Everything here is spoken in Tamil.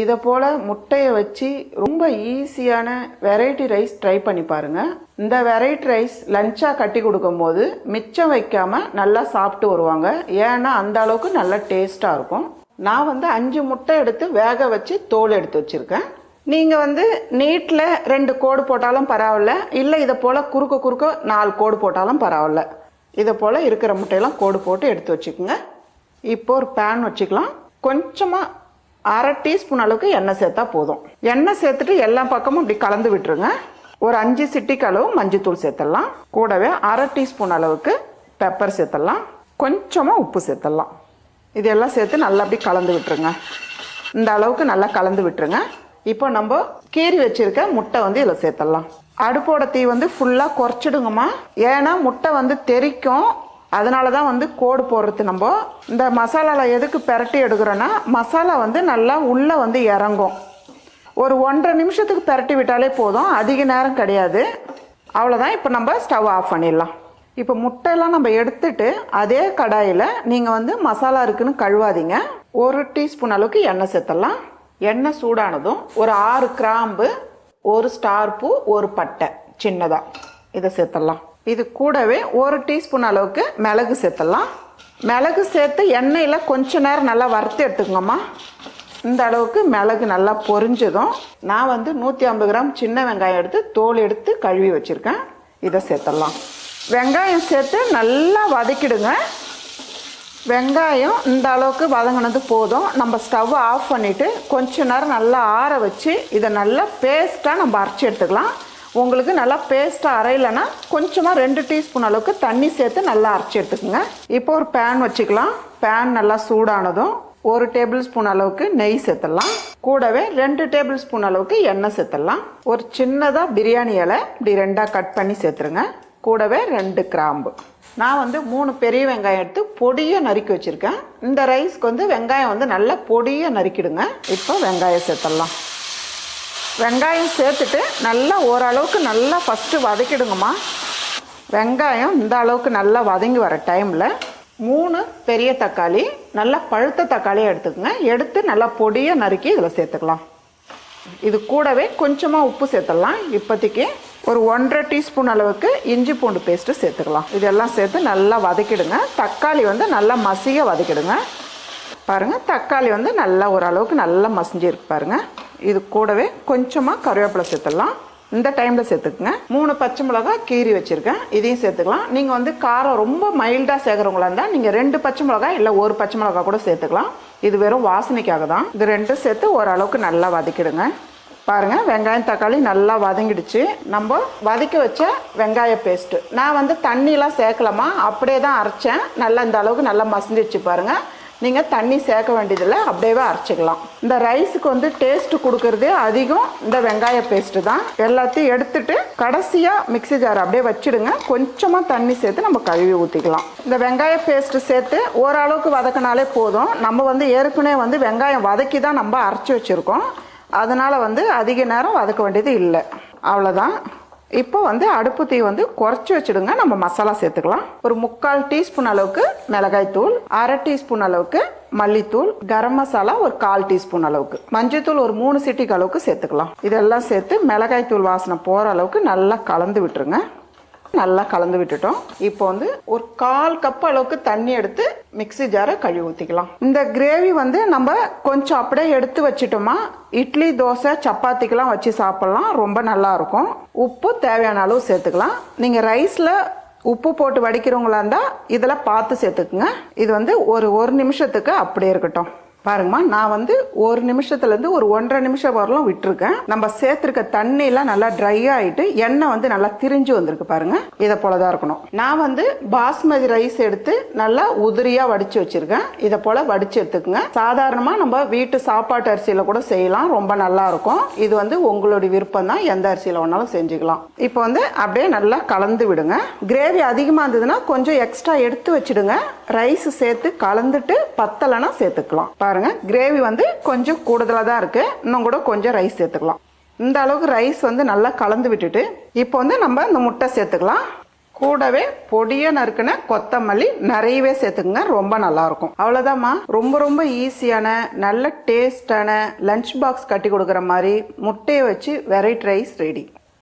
இதை போல் முட்டையை வச்சு ரொம்ப ஈஸியான வெரைட்டி ரைஸ் ட்ரை பண்ணி பாருங்கள். இந்த வெரைட்டி ரைஸ் லஞ்சாக கட்டி கொடுக்கும்போது மிச்சம் வைக்காமல் நல்லா சாப்பிட்டு வருவாங்க. ஏன்னா அந்த அளவுக்கு நல்லா டேஸ்ட்டாக இருக்கும். நான் 5 முட்டை எடுத்து வேக வச்சு தோல் எடுத்து வச்சுருக்கேன். நீங்கள் நீட்டில் 2 கோடு போட்டாலும் பரவாயில்ல, இல்லை இதை போல் குறுக்க 4 கோடு போட்டாலும் பரவாயில்ல. இதை போல் இருக்கிற முட்டையெல்லாம் கோடு போட்டு எடுத்து வச்சுக்கோங்க. இப்போ ஒரு பேன் வச்சுக்கலாம். கொஞ்சமாக 1/2 டீஸ்பூன் அளவுக்கு எண்ணெய் சேர்த்தா போதும். எண்ணெய் சேர்த்துட்டு எல்லா பக்கமும் இப்படி கலந்து விட்டுருங்க. ஒரு 5 சிட்டிக்கு அளவு மஞ்சத்தூள் சேர்த்துடலாம். கூடவே 1/2 டீஸ்பூன் அளவுக்கு பெப்பர் சேர்த்துடலாம். கொஞ்சமாக உப்பு சேர்த்துடலாம். இதெல்லாம் சேர்த்து நல்லா அப்படி கலந்து விட்டுருங்க. இந்த அளவுக்கு நல்லா கலந்து விட்டுருங்க. இப்போ நம்ம கீறி வச்சிருக்க முட்டை இதில் சேர்த்துடலாம். அடுப்போட தீ ஃபுல்லாக குறைச்சிடுங்கம்மா. ஏன்னா முட்டை தெறிக்கும். அதனால தான் கோடு போடுறது. நம்ம இந்த மசாலாவில் எதுக்கு பெரட்டி எடுக்கிறோன்னா மசாலா நல்லா உள்ளே இறங்கும். ஒரு 1.5 நிமிஷத்துக்கு பெரட்டி விட்டாலே போதும், அதிக நேரம் கிடையாது. அவ்வளோதான். இப்போ நம்ம ஸ்டவ் ஆஃப் பண்ணிடலாம். இப்போ முட்டையெல்லாம் நம்ம எடுத்துட்டு அதே கடாயில் நீங்கள் மசாலா இருக்குன்னு கழுவாதீங்க. 1 டீஸ்பூன் அளவுக்கு எண்ணெய் சேர்த்துடலாம். எண்ணெய் சூடானதும் ஒரு 6 கிராம்பு, 1 ஸ்டார் பூ, 1 பட்டை சின்னதாக இதை சேர்த்துடலாம். இது கூடவே 1 டீஸ்பூன் அளவுக்கு மிளகு சேர்த்துடலாம். மிளகு சேர்த்து எண்ணெயில் கொஞ்ச நேரம் நல்லா வறுத்து எடுத்துக்கோங்கம்மா. இந்த அளவுக்கு மிளகு நல்லா பொரிஞ்சதும் நான் 150 கிராம் சின்ன வெங்காயம் எடுத்து தோல் எடுத்து கழுவி வச்சுருக்கேன். இதை சேர்த்துடலாம். வெங்காயம் சேர்த்து நல்லா வதக்கிடுங்க. வெங்காயம் இந்த அளவுக்கு வதங்கினது போதும். நம்ம ஸ்டவ் ஆஃப் பண்ணிவிட்டு கொஞ்ச நேரம் நல்லா ஆற வச்சு இதை நல்லா பேஸ்ட்டாக நம்ம அரைச்சி எடுத்துக்கலாம். உங்களுக்கு நல்லா பேஸ்ட்டாக அரையிலன்னா கொஞ்சமாக 2 டீஸ்பூன் அளவுக்கு தண்ணி சேர்த்து நல்லா அரைச்சி எடுத்துக்கோங்க. இப்போ ஒரு பேன் வச்சுக்கலாம். பேன் நல்லா சூடானதும் 1 டேபிள் ஸ்பூன் அளவுக்கு நெய் சேர்த்துடலாம். கூடவே 2 டேபிள் ஸ்பூன் அளவுக்கு எண்ணெய் சேர்த்துடலாம். ஒரு சின்னதாக பிரியாணி இலை இப்படி 2ஆக கட் பண்ணி சேர்த்துருங்க. கூடவே 2 கிராம்பு. நான் 3 பெரிய வெங்காயம் எடுத்து பொடியாக நறுக்கி வச்சுருக்கேன். இந்த ரைஸ்க்கு வெங்காயம் நல்லா பொடியாக நறுக்கிடுங்க. இப்போ வெங்காயம் சேர்த்துடலாம். வெங்காயம் சேர்த்துட்டு நல்லா ஓரளவுக்கு நல்லா ஃபஸ்ட்டு வதக்கிடுங்கம்மா. வெங்காயம் இந்த அளவுக்கு நல்லா வதங்கி வர டைமில் 3 பெரிய தக்காளி, நல்லா பழுத்த தக்காளியை எடுத்துக்கோங்க. எடுத்து நல்லா பொடியாக நறுக்கி இதில் சேர்த்துக்கலாம். இது கூடவே கொஞ்சமாக உப்பு சேர்த்துடலாம். இப்போதைக்கு ஒரு 1.5 டீஸ்பூன் அளவுக்கு இஞ்சி பூண்டு பேஸ்ட்டு சேர்த்துக்கலாம். இதெல்லாம் சேர்த்து நல்லா வதக்கிடுங்க. தக்காளி நல்லா மசிய வதக்கிடுங்க. பாருங்கள், தக்காளி நல்லா ஓரளவுக்கு நல்லா மசிஞ்சிருக்கு பாருங்கள். இது கூடவே கொஞ்சமாக கருவேப்பிலை சேர்த்துடலாம். இந்த டைமில் சேர்த்துக்குங்க. 3 பச்சை மிளகாய் கீறி வச்சுருக்கேன், இதையும் சேர்த்துக்கலாம். நீங்கள் காரம் ரொம்ப மைல்டாக சேர்க்குறவங்களா இருந்தால் நீங்கள் 2 பச்சை மிளகாய் இல்லை 1 பச்சை மிளகாய் கூட சேர்த்துக்கலாம். இது வெறும் வாசனைக்காக தான். இது 2 சேர்த்து ஓரளவுக்கு நல்லா வதக்கிடுங்க. பாருங்கள், வெங்காயம் தக்காளி நல்லா வதங்கிடுச்சு. நம்ம வதக்கி வச்ச வெங்காய பேஸ்ட்டு நான் தண்ணியெலாம் சேர்க்கலாமா, அப்படியே தான் அரைச்சேன். நல்லா இந்த அளவுக்கு நல்லா மசிஞ்சிடுச்சு பாருங்கள். நீங்கள் தண்ணி சேர்க்க வேண்டியதில்லை, அப்படியே அரைச்சிக்கலாம். இந்த ரைஸுக்கு டேஸ்ட்டு கொடுக்கறதே அதிகம் இந்த வெங்காய பேஸ்ட்டு தான். எல்லாத்தையும் எடுத்துட்டு கடைசியாக மிக்ஸி ஜார் அப்படியே வச்சுடுங்க. கொஞ்சமாக தண்ணி சேர்த்து நம்ம கழுவி ஊற்றிக்கலாம். இந்த வெங்காய பேஸ்ட்டு சேர்த்து ஓரளவுக்கு வதக்கினாலே போதும். நம்ம ஏற்கனவே வெங்காயம் வதக்கி தான் நம்ம அரைச்சி வச்சுருக்கோம். அதனால் அதிக நேரம் வதக்க வேண்டியது இல்லை. அவ்வளோதான். இப்போ அடுப்பு தீ குறைச்சி வச்சுடுங்க. நம்ம மசாலா சேர்த்துக்கலாம். ஒரு 3/4 டீஸ்பூன் அளவுக்கு மிளகாய் தூள், 1/2 டீஸ்பூன் அளவுக்கு மல்லித்தூள், கரம் மசாலா ஒரு 1/4 டீஸ்பூன் அளவுக்கு, மஞ்சத்தூள் ஒரு 3 சிட்டிக்கு அளவுக்கு சேர்த்துக்கலாம். இதெல்லாம் சேர்த்து மிளகாய் தூள் வாசனை போகிற அளவுக்கு நல்லா கலந்து விட்டுருங்க. நல்லா கலந்து விட்டுட்டோம். இப்போ ஒரு 1/4 கப் அளவுக்கு தண்ணி எடுத்து மிக்ஸி ஜாரை கழுவி ஊற்றிக்கலாம். இந்த கிரேவி நம்ம கொஞ்சம் அப்படியே எடுத்து வச்சிட்டோமா இட்லி, தோசை, சப்பாத்திக்கெல்லாம் வச்சு சாப்பிட்லாம். ரொம்ப நல்லா இருக்கும். உப்பு தேவையான அளவு சேர்த்துக்கலாம். நீங்கள் ரைஸில் உப்பு போட்டு வடிக்கிறவங்களா இருந்தால் இதில் பார்த்து சேர்த்துக்குங்க. இது ஒரு நிமிஷத்துக்கு அப்படியே இருக்கட்டும். பாருங்கம்மா, நான் 1 நிமிஷத்துலேருந்து ஒரு 1.5 நிமிஷம் வரலாம் விட்டுருக்கேன். நம்ம சேர்த்துருக்க தண்ணியெல்லாம் நல்லா ட்ரை ஆகிட்டு எண்ணெய் நல்லா திரிஞ்சு வந்திருக்கு பாருங்க. இதை போல தான் இருக்கணும். நான் பாஸ்மதி ரைஸ் எடுத்து நல்லா உதிரியாக வடித்து வச்சுருக்கேன். இதை போல் வடித்து எடுத்துக்கோங்க. சாதாரணமாக நம்ம வீட்டு சாப்பாட்டு அரிசியில் கூட செய்யலாம். ரொம்ப நல்லா இருக்கும். இது உங்களுடைய விருப்பம் தான். எந்த அரிசியில் வேணாலும் செஞ்சுக்கலாம். இப்போ அப்படியே நல்லா கலந்து விடுங்க. கிரேவி அதிகமாக இருந்ததுன்னா கொஞ்சம் எக்ஸ்ட்ரா எடுத்து வச்சுடுங்க. ரைஸ் சேர்த்து கலந்துட்டு பத்தலைன்னா சேர்த்துக்கலாம். பாருங்க, கிரேவி கொஞ்சம் கூடுதலாக தான் இருக்கு. இன்னும் கூட கொஞ்சம் ரைஸ் சேர்த்துக்கலாம். இந்த அளவுக்கு ரைஸ் நல்லா கலந்து விட்டுட்டு இப்போ நம்ம இந்த முட்டை சேர்த்துக்கலாம். கூடவே பொடியா நறுக்குன கொத்தமல்லி நிறையவே சேர்த்துக்குங்க, ரொம்ப நல்லா இருக்கும். அவ்வளவுதாம்மா. ரொம்ப ரொம்ப ஈஸியான நல்ல டேஸ்டான லஞ்ச் பாக்ஸ் கட்டி கொடுக்குற மாதிரி முட்டையை வச்சு வெரைட்டி ரைஸ் ரெடி.